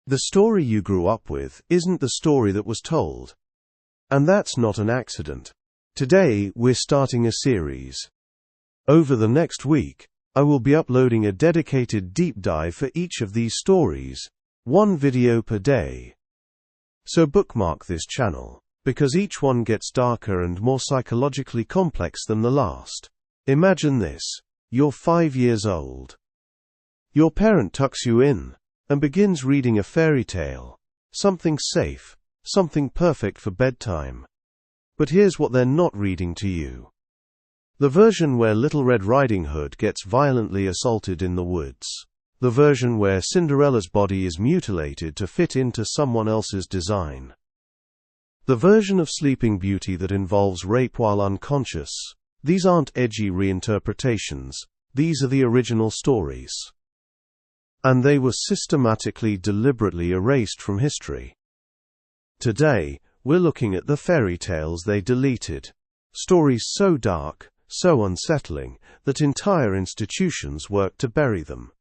The story you grew up with isn't the story that was told. And that's not an accident. Today, we're starting a series. Over the next week, I will be uploading a dedicated deep dive for each of these stories, one video per day. So bookmark this channel, because each one gets darker and more psychologically complex than the last. Imagine this. You're 5 years old. Your parent tucks you in and begins reading a fairy tale, something safe, something perfect for bedtime. But here's what they're not reading to you. The version where Little Red Riding Hood gets violently assaulted in the woods. The version where Cinderella's body is mutilated to fit into someone else's design. The version of Sleeping Beauty that involves rape while unconscious. These aren't edgy reinterpretations. These are the original stories. And they were systematically, deliberately erased from history. Today, we're looking at the fairy tales they deleted. Stories so dark, so unsettling, that entire institutions worked to bury them.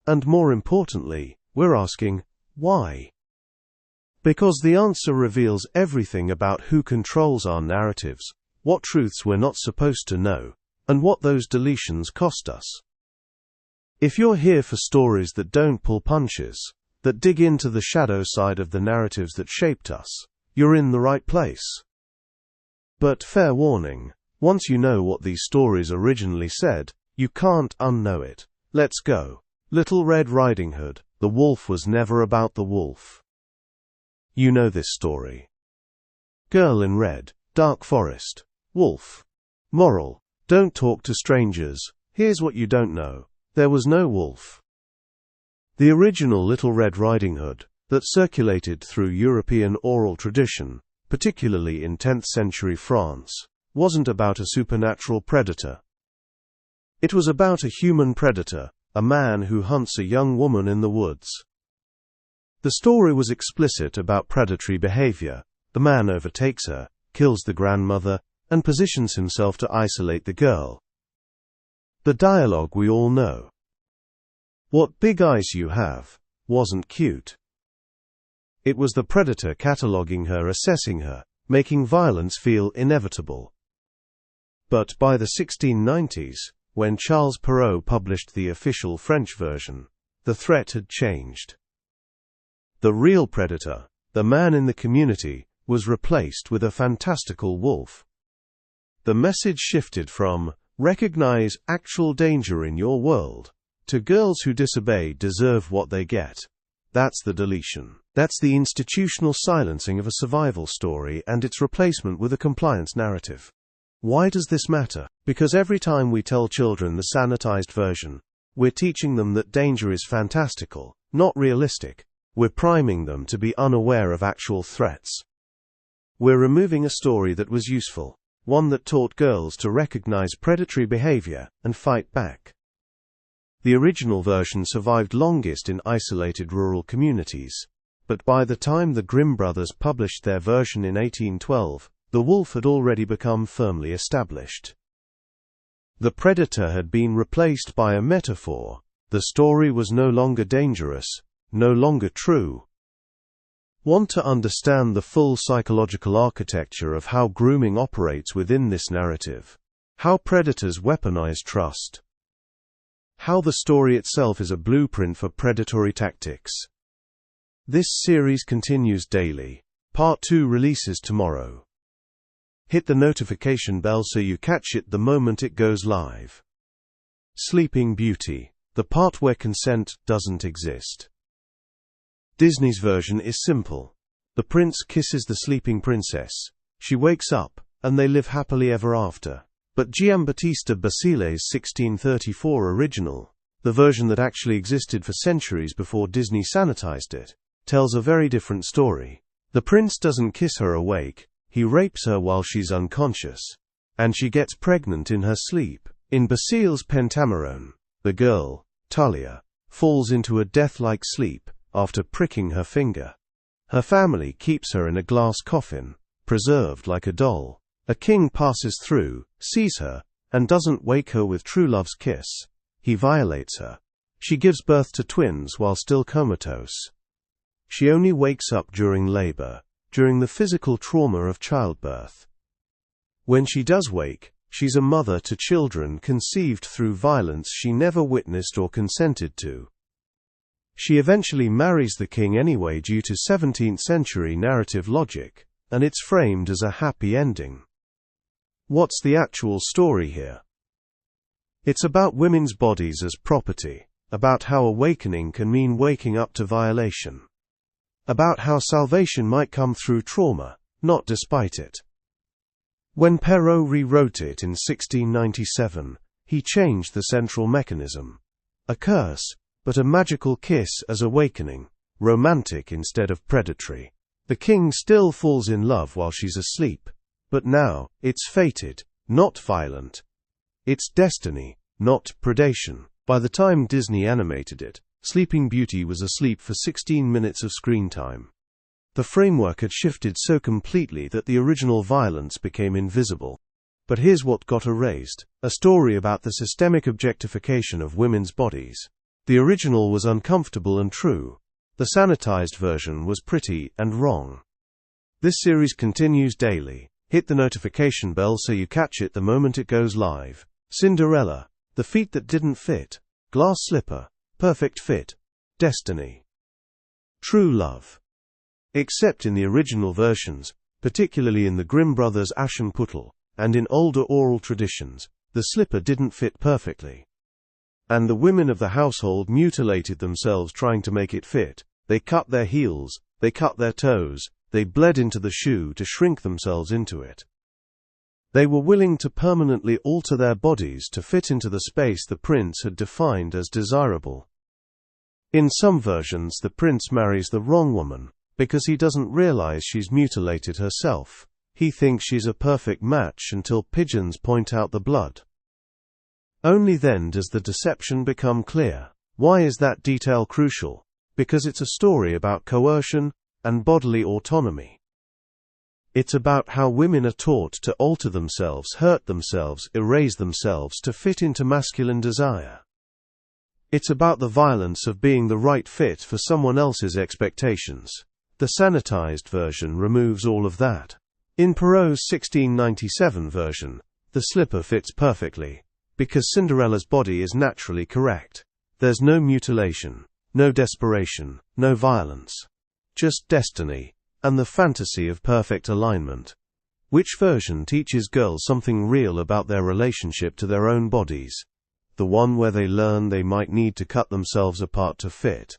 And more importantly, we're asking, why? Because the answer reveals everything about who controls our narratives, what truths we're not supposed to know, and what those deletions cost us. If you're here for stories that don't pull punches, that dig into the shadow side of the narratives that shaped us, you're in the right place. But fair warning, once you know what these stories originally said, you can't unknow it. Let's go. Little Red Riding Hood. The wolf was never about the wolf. You know this story. Girl in red, dark forest. Wolf. Moral: don't talk to strangers. Here's what you don't know. There was no wolf. The original Little Red Riding Hood, that circulated through European oral tradition, particularly in 10th century France, wasn't about a supernatural predator. It was about a human predator, a man who hunts a young woman in the woods. The story was explicit about predatory behavior. The man overtakes her, kills the grandmother, and positions himself to isolate the girl. The dialogue we all know. What big eyes you have, wasn't cute. It was the predator cataloguing her, assessing her, making violence feel inevitable. But by the 1690s, when Charles Perrault published the official French version, the threat had changed. The real predator, the man in the community, was replaced with a fantastical wolf. The message shifted from "recognize actual danger in your world" to "girls who disobey deserve what they get." That's the deletion. That's the institutional silencing of a survival story and its replacement with a compliance narrative. Why does this matter? Because every time we tell children the sanitized version, we're teaching them that danger is fantastical, not realistic. We're priming them to be unaware of actual threats. We're removing a story that was useful, one that taught girls to recognize predatory behavior and fight back. The original version survived longest in isolated rural communities, but by the time the Grimm brothers published their version in 1812, the wolf had already become firmly established. The predator had been replaced by a metaphor. The story was no longer dangerous, no longer true. Want to understand the full psychological architecture of how grooming operates within this narrative? How predators weaponize trust? How the story itself is a blueprint for predatory tactics? This series continues daily. Part 2 releases tomorrow. Hit the notification bell so you catch it the moment it goes live. Sleeping Beauty, the part where consent doesn't exist. Disney's version is simple. The prince kisses the sleeping princess. She wakes up, and they live happily ever after. But Giambattista Basile's 1634 original, the version that actually existed for centuries before Disney sanitized it, tells a very different story. The prince doesn't kiss her awake, he rapes her while she's unconscious. And she gets pregnant in her sleep. In Basile's Pentamerone, the girl, Talia, falls into a death-like sleep after pricking her finger. Her family keeps her in a glass coffin, preserved like a doll. A king passes through, sees her, and doesn't wake her with true love's kiss. He violates her. She gives birth to twins while still comatose. She only wakes up during labor, during the physical trauma of childbirth. When she does wake, she's a mother to children conceived through violence she never witnessed or consented to. She eventually marries the king anyway due to 17th-century narrative logic, and it's framed as a happy ending. What's the actual story here? It's about women's bodies as property, about how awakening can mean waking up to violation, about how salvation might come through trauma, not despite it. When Perrault rewrote it in 1697, he changed the central mechanism. A curse, but a magical kiss as awakening, romantic instead of predatory. The king still falls in love while she's asleep, but now, it's fated, not violent. It's destiny, not predation. By the time Disney animated it, Sleeping Beauty was asleep for 16 minutes of screen time. The framework had shifted so completely that the original violence became invisible. But here's what got erased: a story about the systemic objectification of women's bodies. The original was uncomfortable and true. The sanitized version was pretty and wrong. This series continues daily. Hit the notification bell so you catch it the moment it goes live. Cinderella, the feet that didn't fit. Glass slipper, perfect fit. Destiny. True love. Except in the original versions, particularly in the Grimm brothers' Aschenputtel, and in older oral traditions, the slipper didn't fit perfectly. And the women of the household mutilated themselves trying to make it fit. They cut their heels, they cut their toes, they bled into the shoe to shrink themselves into it. They were willing to permanently alter their bodies to fit into the space the prince had defined as desirable. In some versions, the prince marries the wrong woman, because he doesn't realize she's mutilated herself. He thinks she's a perfect match until pigeons point out the blood. Only then does the deception become clear. Why is that detail crucial? Because it's a story about coercion and bodily autonomy. It's about how women are taught to alter themselves, hurt themselves, erase themselves to fit into masculine desire. It's about the violence of being the right fit for someone else's expectations. The sanitized version removes all of that. In Perrault's 1697 version, the slipper fits perfectly, because Cinderella's body is naturally correct. There's no mutilation, no desperation, no violence. Just destiny, and the fantasy of perfect alignment. Which version teaches girls something real about their relationship to their own bodies? The one where they learn they might need to cut themselves apart to fit?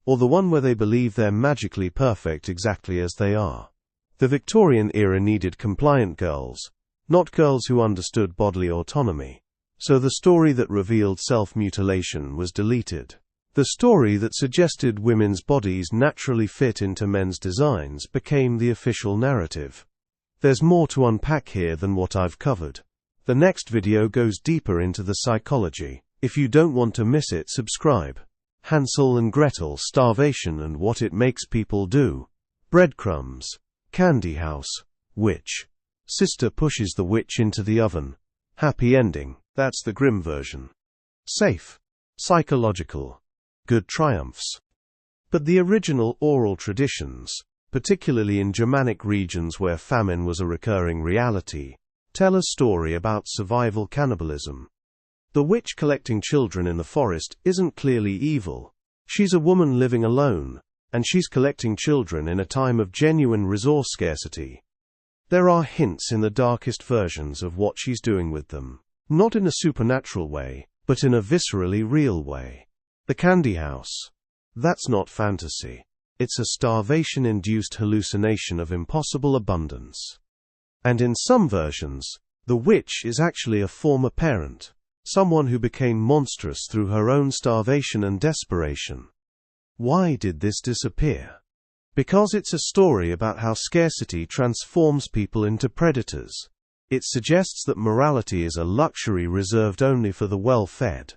Or the one where they believe they're magically perfect exactly as they are? The Victorian era needed compliant girls, not girls who understood bodily autonomy. So the story that revealed self-mutilation was deleted. The story that suggested women's bodies naturally fit into men's designs became the official narrative. There's more to unpack here than what I've covered. The next video goes deeper into the psychology. If you don't want to miss it, subscribe. Hansel and Gretel, Starvation and What It Makes People Do. Breadcrumbs. Candy house. Witch. Sister pushes the witch into the oven. Happy ending. That's the Grimm version. Safe. Psychological. Good triumphs. But the original oral traditions, particularly in Germanic regions where famine was a recurring reality, tell a story about survival cannibalism. The witch collecting children in the forest isn't clearly evil. She's a woman living alone, and she's collecting children in a time of genuine resource scarcity. There are hints in the darkest versions of what she's doing with them, not in a supernatural way, but in a viscerally real way. The candy house. That's not fantasy. It's a starvation-induced hallucination of impossible abundance. And in some versions, the witch is actually a former parent, someone who became monstrous through her own starvation and desperation. Why did this disappear? Because it's a story about how scarcity transforms people into predators. It suggests that morality is a luxury reserved only for the well-fed.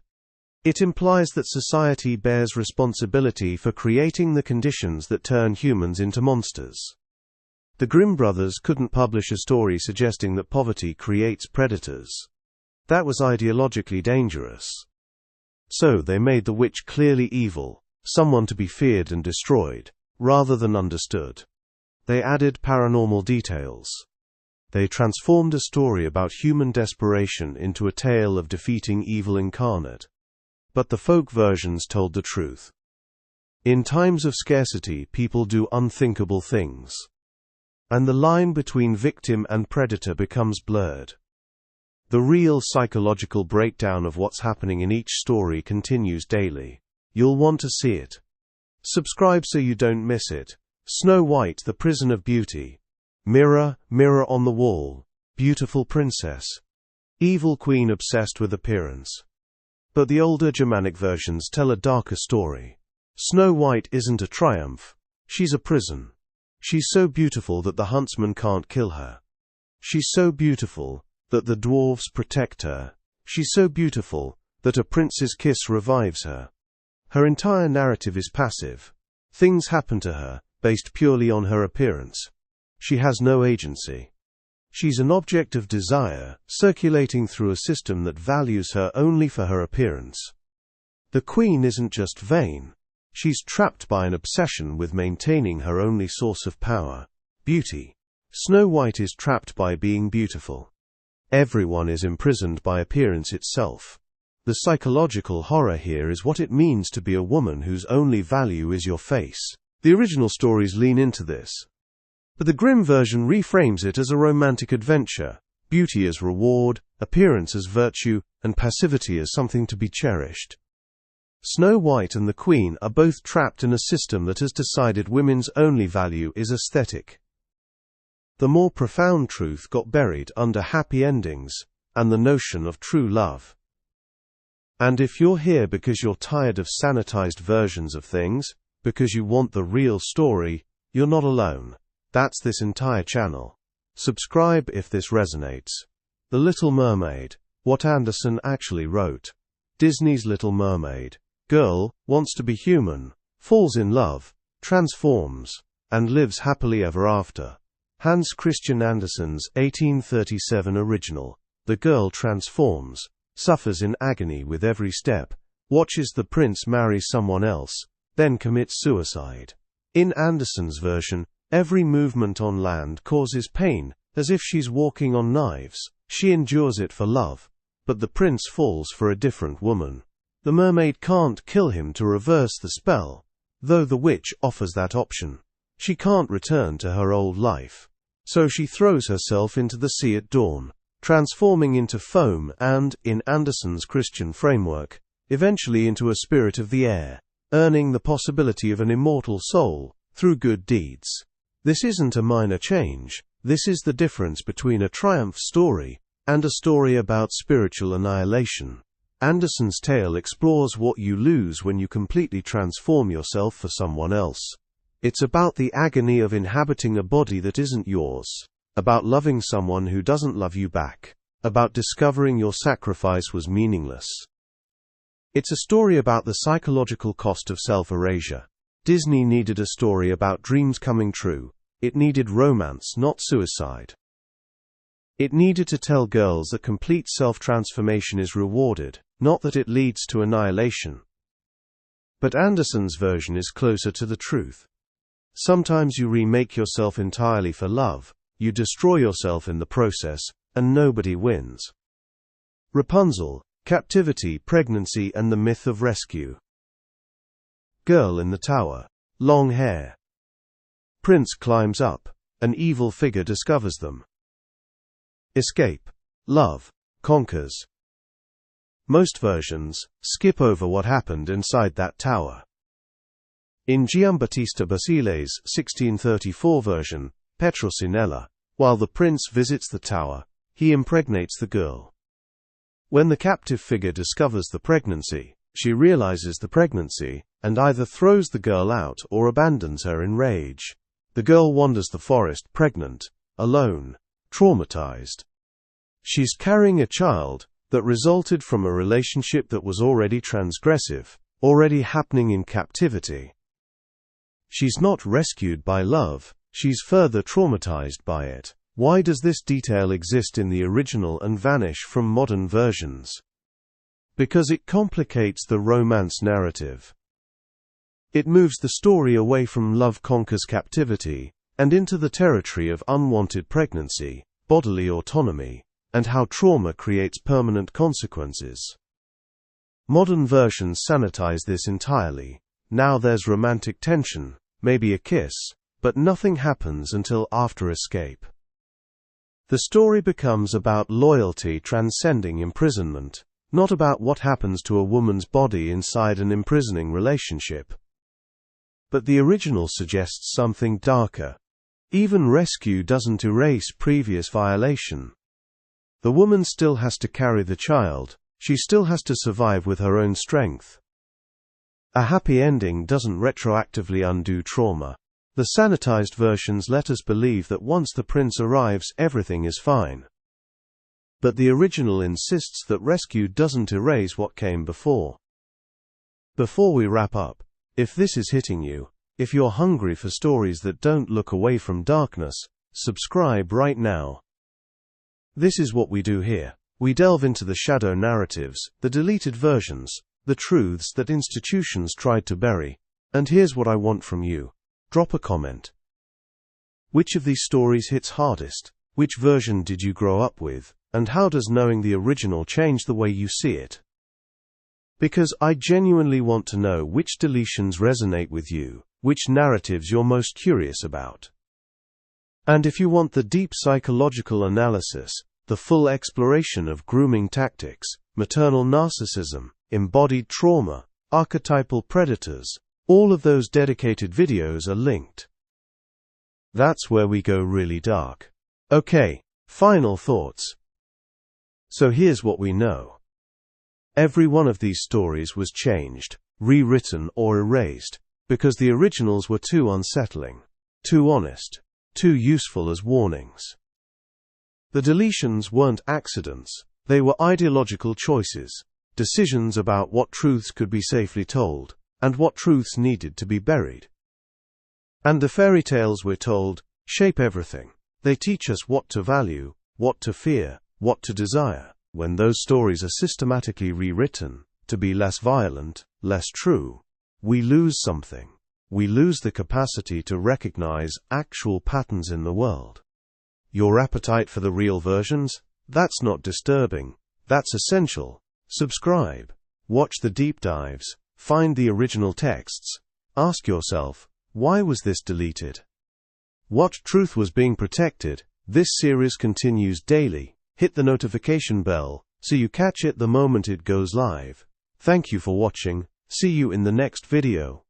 It implies that society bears responsibility for creating the conditions that turn humans into monsters. The Grimm brothers couldn't publish a story suggesting that poverty creates predators. That was ideologically dangerous. So they made the witch clearly evil, someone to be feared and destroyed, rather than understood. They added paranormal details. They transformed a story about human desperation into a tale of defeating evil incarnate. But the folk versions told the truth. In times of scarcity, people do unthinkable things. And the line between victim and predator becomes blurred. The real psychological breakdown of what's happening in each story continues daily. You'll want to see it. Subscribe so you don't miss it. Snow White, the Prison of Beauty. Mirror, mirror on the wall. Beautiful princess. Evil queen obsessed with appearance. But the older Germanic versions tell a darker story. Snow White isn't a triumph. She's a prison. She's so beautiful that the huntsman can't kill her. She's so beautiful that the dwarves protect her. She's so beautiful that a prince's kiss revives her. Her entire narrative is passive. Things happen to her, based purely on her appearance. She has no agency. She's an object of desire, circulating through a system that values her only for her appearance. The queen isn't just vain. She's trapped by an obsession with maintaining her only source of power, beauty. Snow White is trapped by being beautiful. Everyone is imprisoned by appearance itself. The psychological horror here is what it means to be a woman whose only value is your face. The original stories lean into this. But the Grimm version reframes it as a romantic adventure, beauty as reward, appearance as virtue, and passivity as something to be cherished. Snow White and the Queen are both trapped in a system that has decided women's only value is aesthetic. The more profound truth got buried under happy endings and the notion of true love. And if you're here because you're tired of sanitized versions of things, because you want the real story, you're not alone. That's this entire channel. Subscribe if this resonates. The Little Mermaid. What Andersen actually wrote. Disney's Little Mermaid. Girl wants to be human, falls in love, transforms, and lives happily ever after. Hans Christian Andersen's 1837 original. The girl transforms, suffers in agony with every step, watches the prince marry someone else, then commits suicide. In Andersen's version, every movement on land causes pain, as if she's walking on knives. She endures it for love, but the prince falls for a different woman. The mermaid can't kill him to reverse the spell, though the witch offers that option. She can't return to her old life. So she throws herself into the sea at dawn, transforming into foam and, in Andersen's Christian framework, eventually into a spirit of the air, earning the possibility of an immortal soul through good deeds. This isn't a minor change. This is the difference between a triumph story and a story about spiritual annihilation. Andersen's tale explores what you lose when you completely transform yourself for someone else. It's about the agony of inhabiting a body that isn't yours, about loving someone who doesn't love you back, about discovering your sacrifice was meaningless. It's a story about the psychological cost of self-erasure. Disney needed a story about dreams coming true. It needed romance, not suicide. It needed to tell girls that complete self-transformation is rewarded, not that it leads to annihilation. But Andersen's version is closer to the truth. Sometimes you remake yourself entirely for love, you destroy yourself in the process, and nobody wins. Rapunzel, Captivity, Pregnancy and the Myth of Rescue. Girl in the tower. Long hair. Prince climbs up. An evil figure discovers them. Escape. Love conquers. Most versions skip over what happened inside that tower. In Giambattista Basile's 1634 version, Petrocinella, while the prince visits the tower, he impregnates the girl. When the captive figure discovers the pregnancy, she realizes the pregnancy, and either throws the girl out or abandons her in rage. The girl wanders the forest pregnant, alone, traumatized. She's carrying a child that resulted from a relationship that was already transgressive, already happening in captivity. She's not rescued by love, she's further traumatized by it. Why does this detail exist in the original and vanish from modern versions? Because it complicates the romance narrative. It moves the story away from love conquers captivity, and into the territory of unwanted pregnancy, bodily autonomy, and how trauma creates permanent consequences. Modern versions sanitize this entirely. Now there's romantic tension, maybe a kiss, but nothing happens until after escape. The story becomes about loyalty transcending imprisonment, not about what happens to a woman's body inside an imprisoning relationship. But the original suggests something darker. Even rescue doesn't erase previous violation. The woman still has to carry the child, she still has to survive with her own strength. A happy ending doesn't retroactively undo trauma. The sanitized versions let us believe that once the prince arrives, everything is fine. But the original insists that rescue doesn't erase what came before. Before we wrap up, if this is hitting you, if you're hungry for stories that don't look away from darkness, subscribe right now. This is what we do here. We delve into the shadow narratives, the deleted versions, the truths that institutions tried to bury. And here's what I want from you. Drop a comment. Which of these stories hits hardest? Which version did you grow up with? And how does knowing the original change the way you see it? Because I genuinely want to know which deletions resonate with you, which narratives you're most curious about. And if you want the deep psychological analysis, the full exploration of grooming tactics, maternal narcissism, embodied trauma, archetypal predators, all of those dedicated videos are linked. That's where we go really dark. Okay, final thoughts. So here's what we know. Every one of these stories was changed, rewritten or erased, because the originals were too unsettling, too honest, too useful as warnings. The deletions weren't accidents, they were ideological choices, decisions about what truths could be safely told, and what truths needed to be buried. And the fairy tales we're told shape everything. They teach us what to value, what to fear, what to desire. When those stories are systematically rewritten, to be less violent, less true, we lose something. We lose the capacity to recognize actual patterns in the world. Your appetite for the real versions? That's not disturbing. That's essential. Subscribe. Watch the deep dives. Find the original texts. Ask yourself, why was this deleted? What truth was being protected? This series continues daily. Hit the notification bell so you catch it the moment it goes live. Thank you for watching. See you in the next video.